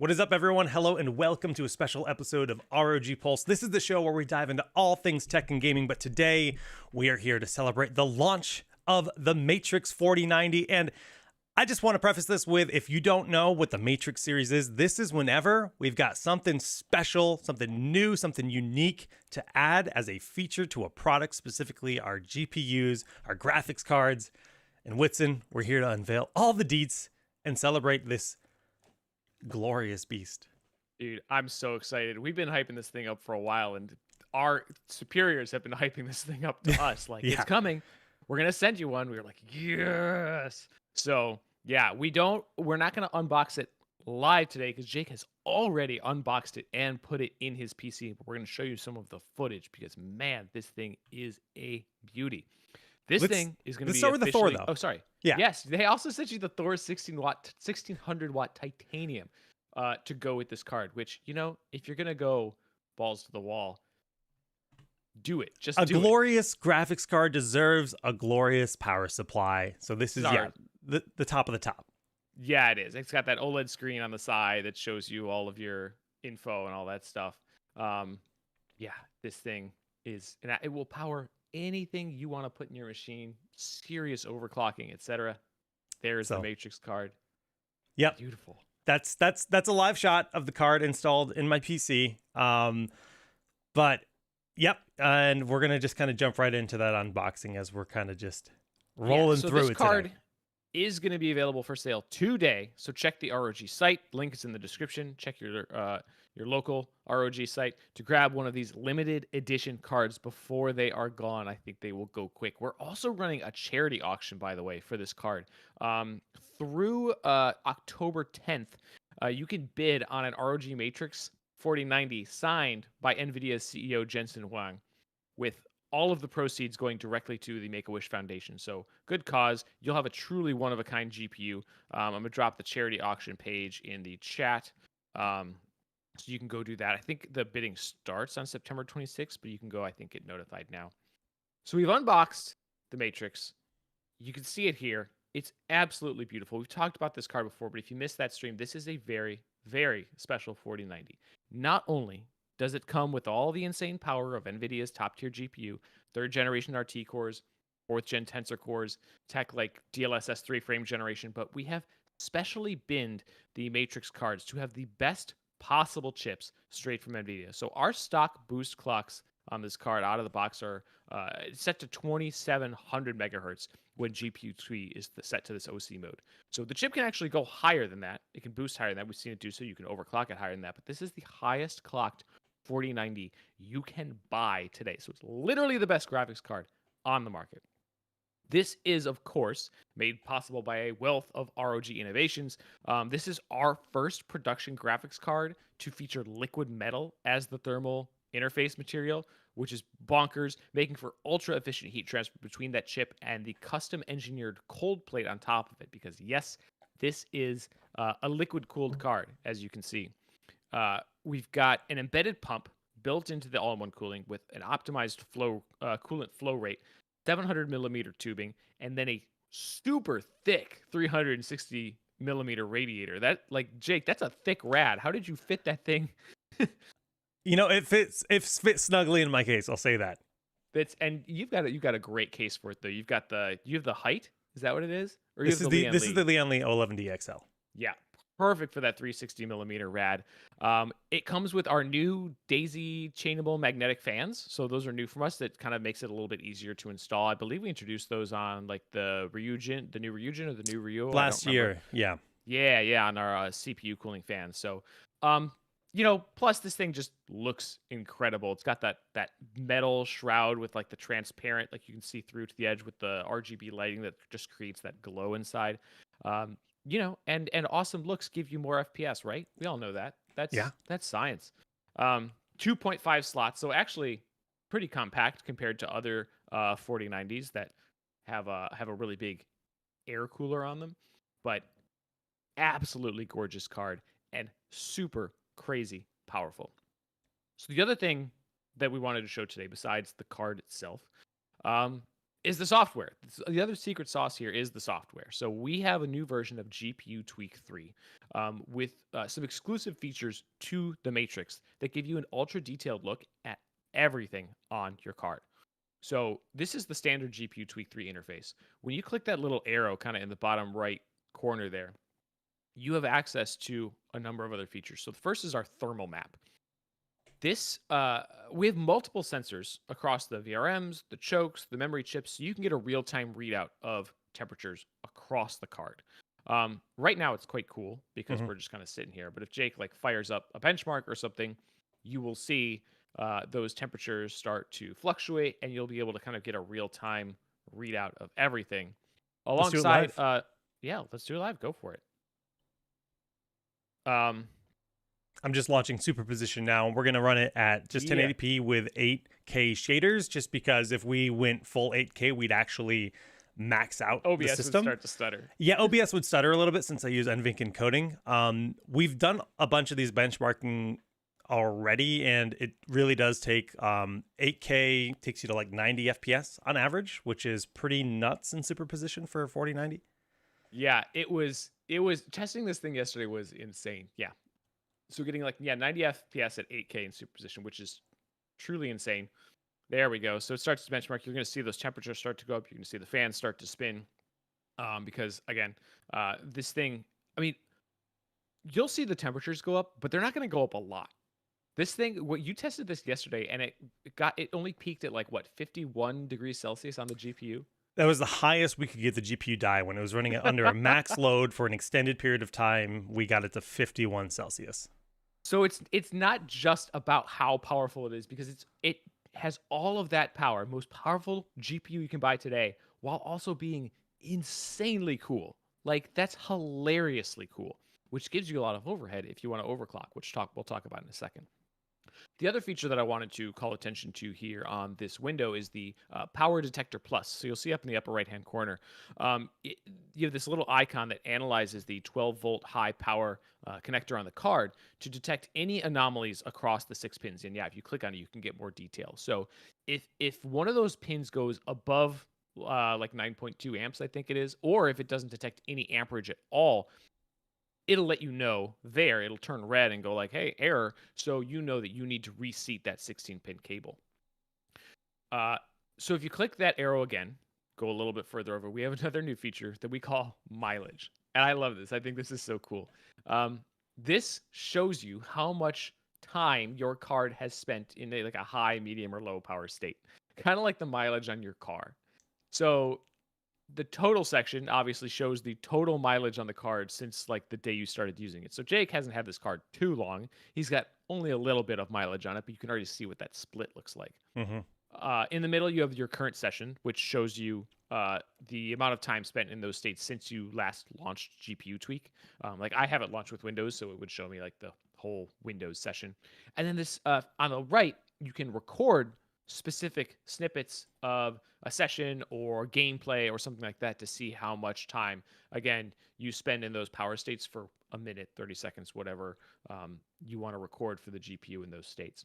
What is up, everyone? Hello, and welcome to a special episode of ROG Pulse. This is the show where we dive into all things tech and gaming, but today we are here to celebrate the launch of the Matrix 4090. And I just want to preface this with, if you don't know what the Matrix series is, this is whenever we've got something special, something new, something unique to add as a feature to a product, specifically our GPUs, our graphics cards. And Whitson, we're here to unveil all the deets and celebrate this glorious beast. Dude, I'm so excited. We've been hyping this thing up for a while, and our superiors have been hyping this thing up to us. Like, Yeah. It's coming. We're going to send you one. We were like, yes. So, yeah, we're not going to unbox it live today because Jake has already unboxed it and put it in his PC. But we're going to show you some of the footage because, man, this thing is a beauty. This thing is going to be start with the Thor, though. Oh, sorry. Yeah. Yes, they also sent you the Thor 1600 watt titanium to go with this card. Which, you know, if you're going to go balls to the wall, do it. Just a do glorious graphics card deserves a glorious power supply. So this is the top of the top. Yeah, it is. It's got that OLED screen on the side that shows you all of your info and all that stuff. Yeah, this thing is, and it will power anything you want to put in your machine, serious overclocking, etc. There's the Matrix card. Yep. Beautiful. That's a live shot of the card installed in my PC. But yep, and we're gonna just kind of jump right into that unboxing as we're kind of just rolling through it. This card is going to be available for sale today. So check the ROG site. Link is in the description. Check your local ROG site to grab one of these limited edition cards before they are gone. I think they will go quick. We're also running a charity auction, by the way, for this card. Through October 10th, you can bid on an ROG Matrix 4090 signed by NVIDIA's CEO Jensen Huang, with all of the proceeds going directly to the Make-A-Wish Foundation. So good cause. You'll have a truly one-of-a-kind GPU. I'm going to drop the charity auction page in the chat. So you can go do that. I think the bidding starts on September 26th, but you can go, I think, get notified now. So we've unboxed the Matrix. You can see it here. It's absolutely beautiful. We've talked about this card before, but if you missed that stream, this is a very, very special 4090. Not only does it come with all the insane power of NVIDIA's top-tier GPU, 3rd generation RT cores, 4th gen Tensor cores, tech like DLSS 3 frame generation, but we have specially binned the Matrix cards to have the best possible chips straight from NVIDIA. So our stock boost clocks on this card out of the box are set to 2700 megahertz when GPU 3 is set to this OC mode. So the chip can actually go higher than that. It can boost higher than that. We've seen it do so. You can overclock it higher than that. But this is the highest clocked 4090 you can buy today. So it's literally the best graphics card on the market. This is, of course, made possible by a wealth of ROG innovations. This is our first production graphics card to feature liquid metal as the thermal interface material, which is bonkers, making for ultra efficient heat transfer between that chip and the custom engineered cold plate on top of it. Because yes, this is a liquid cooled card, as you can see. We've got an embedded pump built into the all-in-one cooling with an optimized coolant flow rate, 700 millimeter tubing, and then a super thick 360 millimeter radiator. That, like, Jake, that's a thick rad. How did you fit that thing? You know, it fits snugly in my case. I'll say that. And you've got a great case for it though. You have the height. Is that what it is? Or this is the Leon Lee 11D XL. Yeah, perfect for that 360 millimeter rad. It comes with our new Daisy chainable magnetic fans. So those are new from us. That kind of makes it a little bit easier to install. I believe we introduced those on like the new Ryujin or the new Ryu last year. Yeah, on our CPU cooling fans. So, you know, plus this thing just looks incredible. It's got that metal shroud with like the transparent, like you can see through to the edge with the RGB lighting that just creates that glow inside. You know, and awesome looks give you more FPS, right? We all know that. That's science. 2.5 slots, so actually pretty compact compared to other 4090s that have a really big air cooler on them, but absolutely gorgeous card and super crazy powerful. So the other thing that we wanted to show today, besides the card itself, is the software. The other secret sauce here is the software. So we have a new version of GPU Tweak 3 with some exclusive features to the Matrix that give you an ultra detailed look at everything on your card. So this is the standard GPU Tweak 3 interface. When you click that little arrow kind of in the bottom right corner there, you have access to a number of other features. So the first is our thermal map. This we have multiple sensors across the VRMs, the chokes, the memory chips, so you can get a real-time readout of temperatures across the card. Right now it's quite cool because we're just kind of sitting here. But if Jake like fires up a benchmark or something, you will see those temperatures start to fluctuate, and you'll be able to kind of get a real-time readout of everything. Let's do it Alongside, live. yeah, let's do it live. Go for it. Um, I'm just launching superposition now. We're going to run it at just 1080p with 8K shaders, just because if we went full 8K, we'd actually max out OBS the system. would start to stutter. Yeah, OBS would stutter a little bit since I use NVENC encoding. We've done a bunch of these benchmarking already, and it really does take 8K takes you to like 90 FPS on average, which is pretty nuts in superposition for 4090. Yeah, it was testing this thing yesterday was insane. Yeah. So getting like 90 FPS at 8K in superposition, which is truly insane. There we go. So it starts to benchmark. You're going to see those temperatures start to go up. You're going to see the fans start to spin. Because again, this thing, I mean, you'll see the temperatures go up, but they're not going to go up a lot. This thing, what you tested this yesterday, and it only peaked at like what, 51 degrees Celsius on the GPU. That was the highest we could get the GPU die when it was running it under a max load for an extended period of time. We got it to 51 Celsius. So it's not just about how powerful it is, because it has all of that power, most powerful GPU you can buy today, while also being insanely cool. Like, that's hilariously cool, which gives you a lot of overhead if you want to overclock, which we'll talk about in a second. The other feature that I wanted to call attention to here on this window is the Power Detector Plus. So you'll see up in the upper right-hand corner, you have this little icon that analyzes the 12-volt high power connector on the card to detect any anomalies across the 6 pins. And yeah, if you click on it, you can get more detail. So if one of those pins goes above like 9.2 amps, I think it is, or if it doesn't detect any amperage at all, it'll let you know there. It'll turn red and go like, hey, error. So you know that you need to reseat that 16-pin cable. So if you click that arrow again, go a little bit further over, we have another new feature that we call mileage. And I love this. I think this is so cool. This shows you how much time your card has spent in like a high, medium, or low power state. Kind of like the mileage on your car. So the total section obviously shows the total mileage on the card since like the day you started using it. So Jake hasn't had this card too long. He's got only a little bit of mileage on it, but you can already see what that split looks like. In the middle, you have your current session, which shows you the amount of time spent in those states since you last launched GPU Tweak. Like I have it launched with Windows, so it would show me like the whole Windows session. And then this on the right, you can record specific snippets of a session or gameplay or something like that to see how much time, again, you spend in those power states for a minute, 30 seconds, whatever you want to record for the GPU in those states.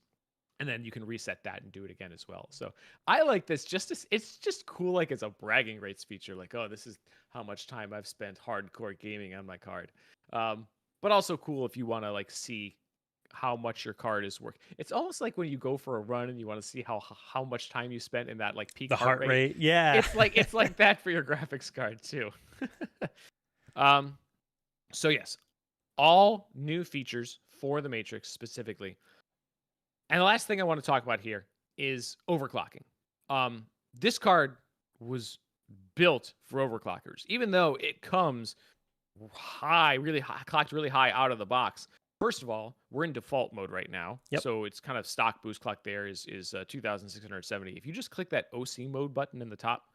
And then you can reset that and do it again as well. So I like this. It's just cool. Like it's a bragging rights feature. Like, oh, this is how much time I've spent hardcore gaming on my card. But also cool if you want to like see how much your card is worth. It's almost like when you go for a run and you want to see how much time you spent in that like peak the heart rate. Yeah. It's like that for your graphics card too. So yes, all new features for the Matrix specifically. And the last thing I want to talk about here is overclocking. This card was built for overclockers, even though it comes clocked really high out of the box. First of all, we're in default mode right now. Yep. So it's kind of stock boost clock there is 2,670. If you just click that OC mode button in the top,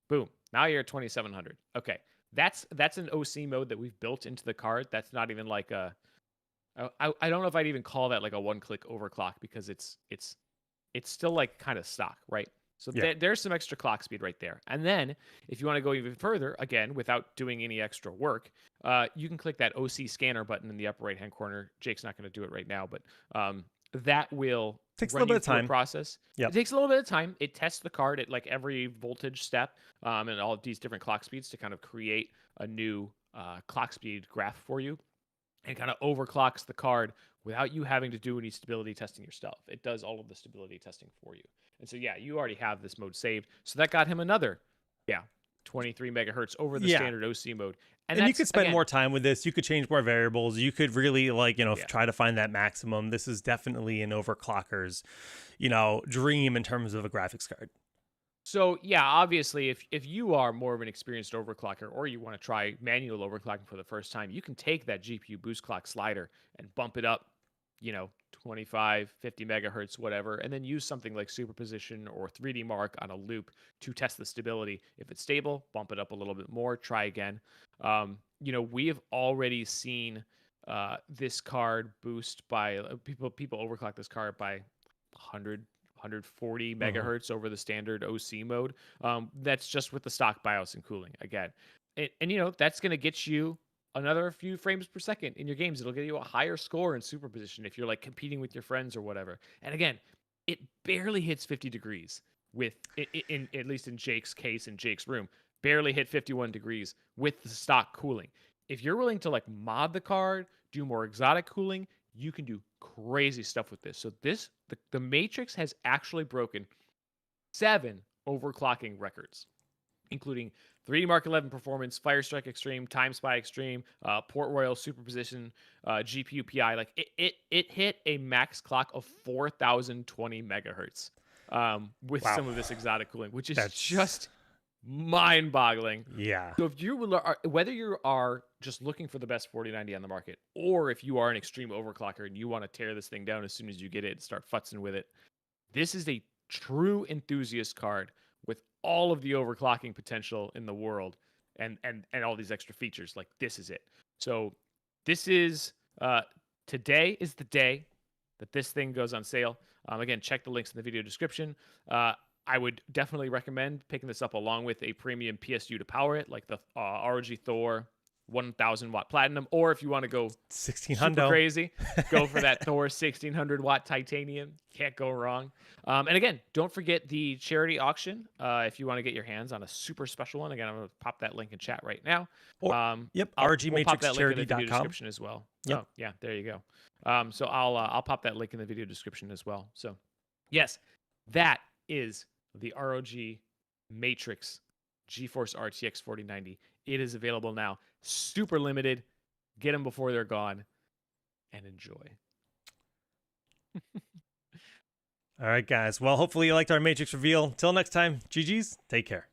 boom, now you're at 2,700. Okay, that's an OC mode that we've built into the card. That's not even like I don't know if I'd even call that like a one-click overclock, because it's still like kind of stock, right? So there's some extra clock speed right there. And then if you want to go even further, again, without doing any extra work, you can click that OC scanner button in the upper right-hand corner. Jake's not going to do it right now, but that will Takes a run little you bit of through a time. process. Yep. It takes a little bit of time. It tests the card at like every voltage step, and all of these different clock speeds to kind of create a new clock speed graph for you, and kind of overclocks the card without you having to do any stability testing yourself. It does all of the stability testing for you. And so, yeah, you already have this mode saved. So that got him another, 23 megahertz over the Yeah. standard OC mode. And that's, you could spend again, more time with this. You could change more variables. You could really Yeah. try to find that maximum. This is definitely an overclocker's, dream in terms of a graphics card. So yeah, obviously, if you are more of an experienced overclocker or you want to try manual overclocking for the first time, you can take that GPU boost clock slider and bump it up, 25, 50 megahertz, whatever, and then use something like superposition or 3D Mark on a loop to test the stability. If it's stable, bump it up a little bit more, try again. We have already seen this card boost by people overclock this card by 140 megahertz over the standard OC mode. That's just with the stock BIOS and cooling again. And that's going to get you another few frames per second in your games. It'll get you a higher score in superposition if you're like competing with your friends or whatever. And again, it barely hits 50 degrees with in at least in Jake's case, in Jake's room, barely hit 51 degrees with the stock cooling. If you're willing to like mod the card, do more exotic cooling, you can do crazy stuff with this. So the Matrix has actually broken 7 overclocking records, including 3D Mark 11 Performance, Firestrike Extreme, Time Spy Extreme, Port Royal Superposition, GPU PI. Like it hit a max clock of 4,020 megahertz with some of this exotic cooling, which is just mind-boggling. Yeah. So if you are, whether you are just looking for the best 4090 on the market, or if you are an extreme overclocker and you want to tear this thing down as soon as you get it and start futzing with it, this is a true enthusiast card with all of the overclocking potential in the world and all these extra features. Like, this is it. So this is today is the day that this thing goes on sale. Again, check the links in the video description. I would definitely recommend picking this up along with a premium PSU to power it, like the ROG Thor 1000 watt platinum, or if you want to go 1600 super crazy, go for that Thor 1600 watt titanium. Can't go wrong. And again, don't forget the charity auction if you want to get your hands on a super special one. Again, I'm going to pop that link in chat right now. Yep, We'll pop that link in the video rgmatrixcharity.com. description as well. Yep. Oh, yeah, there you go. So I'll pop that link in the video description as well. So yes, that is the ROG Matrix GeForce RTX 4090. It is available now. Super limited. Get them before they're gone and enjoy. All right, guys. Well, hopefully you liked our Matrix reveal. Till next time, GG's. Take care.